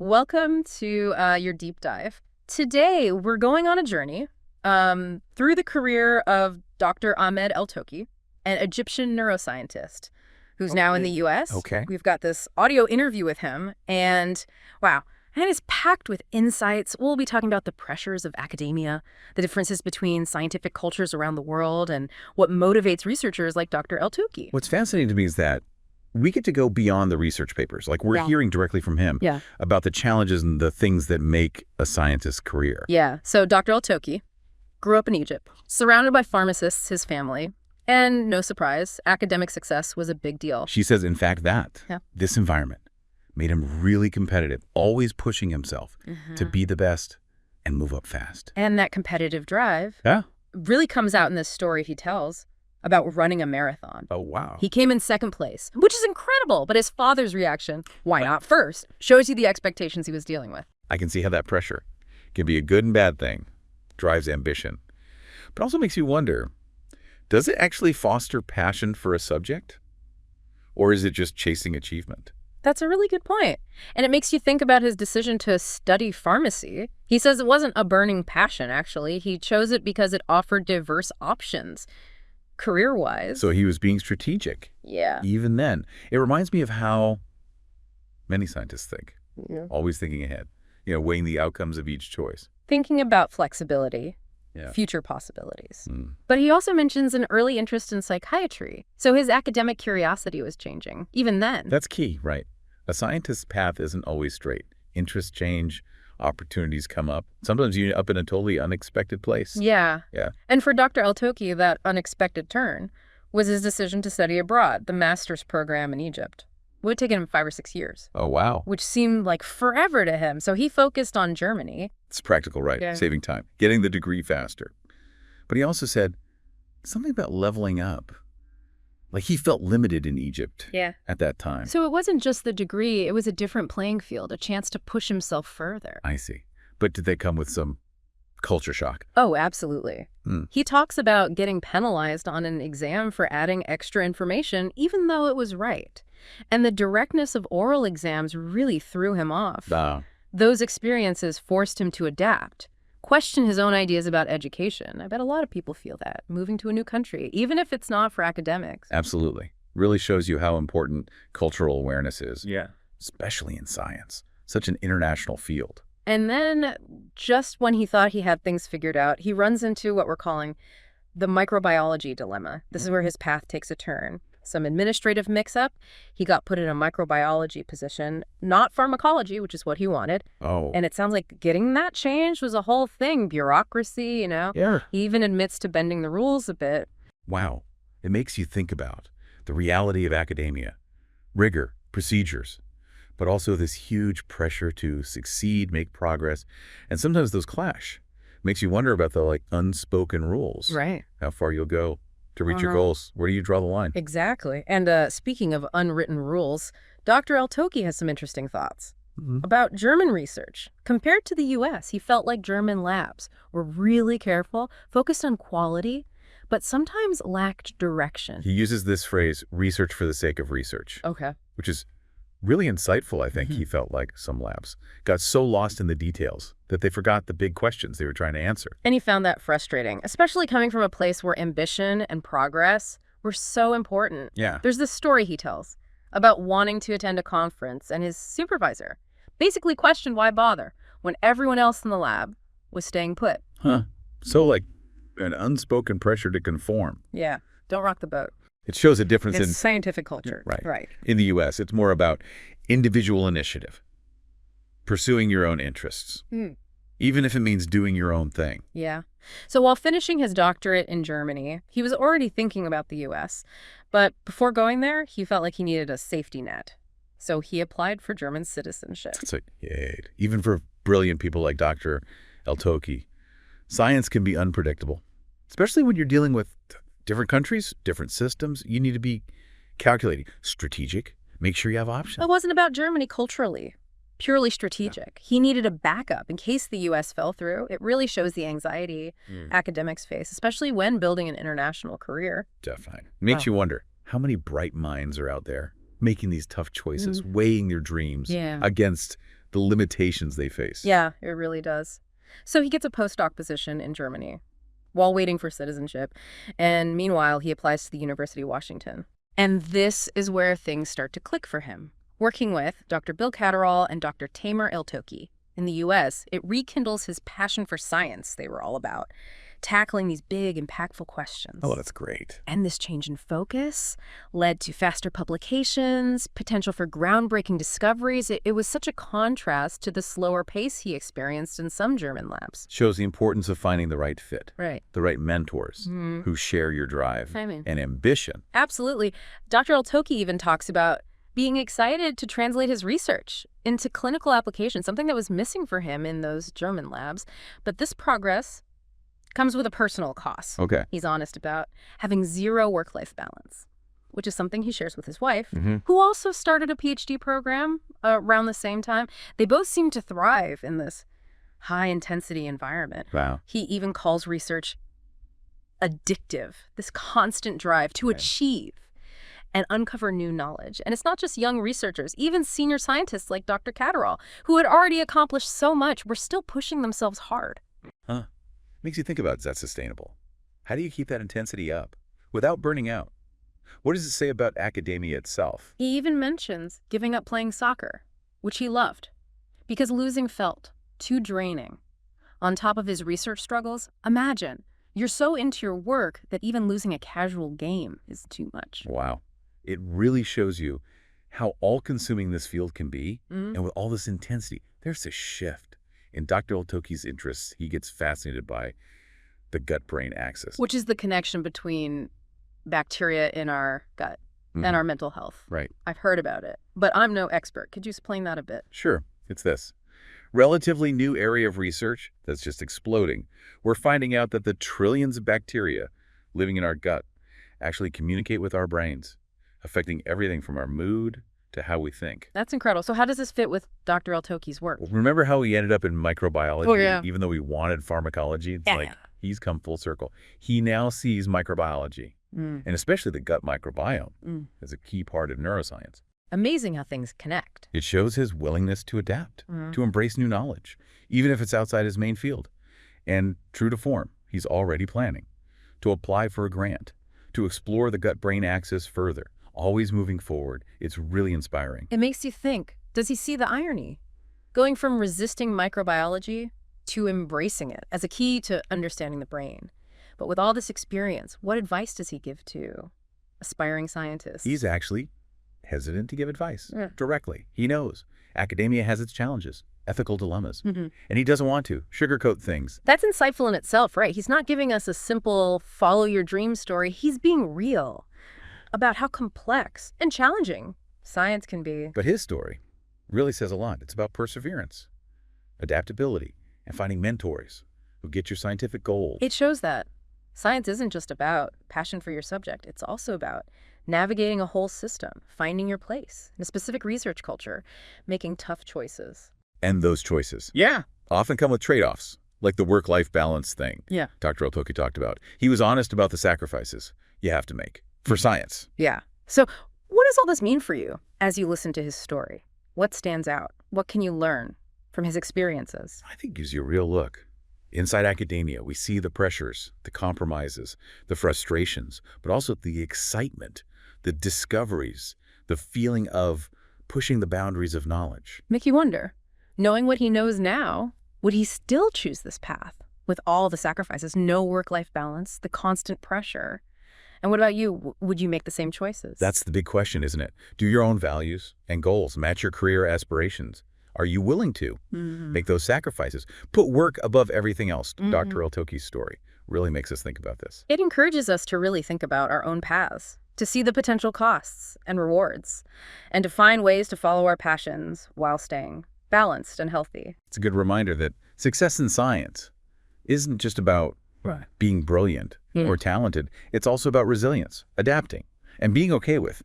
Welcome to your deep dive. Today, we're going on a journey through the career of Dr. Ahmed Eltokhi, an Egyptian neuroscientist who's now in the U.S. Okay. We've got this audio interview with him, and wow, and it's packed with insights. We'll be talking about the pressures of academia, the differences between scientific cultures around the world, and what motivates researchers like Dr. Eltokhi. What's fascinating to me is that we get to go beyond the research papers. Like we're hearing directly from him about the challenges and the things that make a scientist's career. Yeah. So Dr. Eltokhi grew up in Egypt, surrounded by pharmacists, his family, and no surprise, academic success was a big deal. She says, in fact, that this environment made him really competitive, always pushing himself to be the best and move up fast. And that competitive drive really comes out in this story he tells about running a marathon. Oh, wow. He came in second place, which is incredible, but his father's reaction, why not first, shows you the expectations he was dealing with. I can see how that pressure can be a good and bad thing, drives ambition, but also makes you wonder, does it actually foster passion for a subject? Or is it just chasing achievement? That's a really good point. And it makes you think about his decision to study pharmacy. He says it wasn't a burning passion, actually. He chose it because it offered diverse options, career-wise. So he was being strategic. Yeah. Even then. It reminds me of how many scientists think. Always thinking ahead, weighing the outcomes of each choice. Thinking about flexibility, future possibilities. Mm. But he also mentions an early interest in psychiatry. So his academic curiosity was changing, even then. That's key, right? A scientist's path isn't always straight. Interests change, opportunities come up. Sometimes you end up in a totally unexpected place. Yeah. Yeah. And for Dr. Eltokhi, that unexpected turn was his decision to study abroad, the master's program in Egypt. It would take him 5 or 6 years. Oh, wow. Which seemed like forever to him. So he focused on Germany. It's practical, right? Saving time, getting the degree faster. But he also said something about leveling up. Like he felt limited in Egypt at that time. So it wasn't just the degree, it was a different playing field, a chance to push himself further. I see. But did they come with some culture shock? Oh, absolutely. He talks about getting penalized on an exam for adding extra information, even though it was right. And the directness of oral exams really threw him off. Those experiences forced him to adapt, question his own ideas about education. I bet a lot of people feel that, moving to a new country, even if it's not for academics. Absolutely. Really shows you how important cultural awareness is. Yeah. Especially in science. Such an international field. And then, just when he thought he had things figured out, he runs into what we're calling the microbiology dilemma. This is where his path takes a turn. Some administrative mix-up. He got put in a microbiology position, not pharmacology, which is what he wanted. Oh. And it sounds like getting that changed was a whole thing. Bureaucracy, Yeah. He even admits to bending the rules a bit. Wow. It makes you think about the reality of academia, rigor, procedures, but also this huge pressure to succeed, make progress, and sometimes those clash. Makes you wonder about the unspoken rules. Right. How far you'll go to reach your goals. Where do you draw the line? Exactly. And speaking of unwritten rules, Dr. Eltokhi has some interesting thoughts about German research. Compared to the U.S., he felt like German labs were really careful, focused on quality, but sometimes lacked direction. He uses this phrase, research for the sake of research. Okay. Which is really insightful, I think. He felt like some labs got so lost in the details that they forgot the big questions they were trying to answer. And he found that frustrating, especially coming from a place where ambition and progress were so important. Yeah. There's this story he tells about wanting to attend a conference, and his supervisor basically questioned why bother when everyone else in the lab was staying put. So like an unspoken pressure to conform. Yeah. Don't rock the boat. It shows a difference It's in scientific culture. Right. In the U.S., it's more about individual initiative, pursuing your own interests, even if it means doing your own thing. Yeah. So while finishing his doctorate in Germany, he was already thinking about the U.S. But before going there, he felt like he needed a safety net. So he applied for German citizenship. It's like, yay. Even for brilliant people like Dr. Eltokhi, science can be unpredictable, especially when you're dealing with different countries, different systems. You need to be calculating, strategic, make sure you have options. It wasn't about Germany culturally, purely strategic. He needed a backup in case the U.S. fell through. It really shows the anxiety academics face, especially when building an international career. Definitely. Makes you wonder, how many bright minds are out there making these tough choices, weighing their dreams against the limitations they face. Yeah, it really does. So he gets a postdoc position in Germany while waiting for citizenship. And meanwhile, he applies to the University of Washington. And this is where things start to click for him. Working with Dr. Bill Catterall and Dr. Ahmed Eltokhi in the U.S., it rekindles his passion for science they were all about, tackling these big, impactful questions. Oh, that's great. And this change in focus led to faster publications, potential for groundbreaking discoveries. It was such a contrast to the slower pace he experienced in some German labs. Shows the importance of finding the right fit. Right. The right mentors who share your drive and ambition. Absolutely. Dr. Eltokhi even talks about being excited to translate his research into clinical applications, something that was missing for him in those German labs. But this progress comes with a personal cost. Okay. He's honest about having zero work-life balance, which is something he shares with his wife, who also started a PhD program around the same time. They both seem to thrive in this high-intensity environment. Wow. He even calls research addictive, this constant drive to achieve and uncover new knowledge. And it's not just young researchers, even senior scientists like Dr. Catterall, who had already accomplished so much, were still pushing themselves hard. Huh. Makes you think about, is that sustainable? How do you keep that intensity up without burning out? What does it say about academia itself? He even mentions giving up playing soccer, which he loved, because losing felt too draining. On top of his research struggles, imagine, you're so into your work that even losing a casual game is too much. Wow. It really shows you how all-consuming this field can be, and with all this intensity, there's a shift. In Dr. Eltokhi's interests, he gets fascinated by the gut-brain axis. Which is the connection between bacteria in our gut and our mental health. Right. I've heard about it, but I'm no expert. Could you explain that a bit? Sure. It's this. Relatively new area of research that's just exploding. We're finding out that the trillions of bacteria living in our gut actually communicate with our brains, affecting everything from our mood to how we think. That's incredible. So how does this fit with Dr. Eltokhi's work? Well, remember how he ended up in microbiology? Oh, yeah. Even though he wanted pharmacology? It's like he's come full circle. He now sees microbiology, and especially the gut microbiome, as a key part of neuroscience. Amazing how things connect. It shows his willingness to adapt, to embrace new knowledge, even if it's outside his main field. And true to form, he's already planning to apply for a grant, to explore the gut-brain axis further, always moving forward. It's really inspiring. It makes you think, does he see the irony? Going from resisting microbiology to embracing it as a key to understanding the brain. But with all this experience, what advice does he give to aspiring scientists? He's actually hesitant to give advice directly. He knows academia has its challenges, ethical dilemmas, and he doesn't want to sugarcoat things. That's insightful in itself, right? He's not giving us a simple follow your dream story. He's being real about how complex and challenging science can be. But his story really says a lot. It's about perseverance, adaptability, and finding mentors who get your scientific goals. It shows that science isn't just about passion for your subject. It's also about navigating a whole system, finding your place in a specific research culture, making tough choices. And those choices often come with trade-offs, like the work-life balance thing Dr. Eltokhi talked about. He was honest about the sacrifices you have to make for science. Yeah. So what does all this mean for you as you listen to his story? What stands out? What can you learn from his experiences? I think it gives you a real look. Inside academia, we see the pressures, the compromises, the frustrations, but also the excitement, the discoveries, the feeling of pushing the boundaries of knowledge. Make you wonder, knowing what he knows now, would he still choose this path with all the sacrifices, no work-life balance, the constant pressure? And what about you? Would you make the same choices? That's the big question, isn't it? Do your own values and goals match your career aspirations? Are you willing to make those sacrifices? Put work above everything else. Dr. Eltokhi's story really makes us think about this. It encourages us to really think about our own paths, to see the potential costs and rewards, and to find ways to follow our passions while staying balanced and healthy. It's a good reminder that success in science isn't just about being brilliant or talented. It's also about resilience, adapting, and being okay with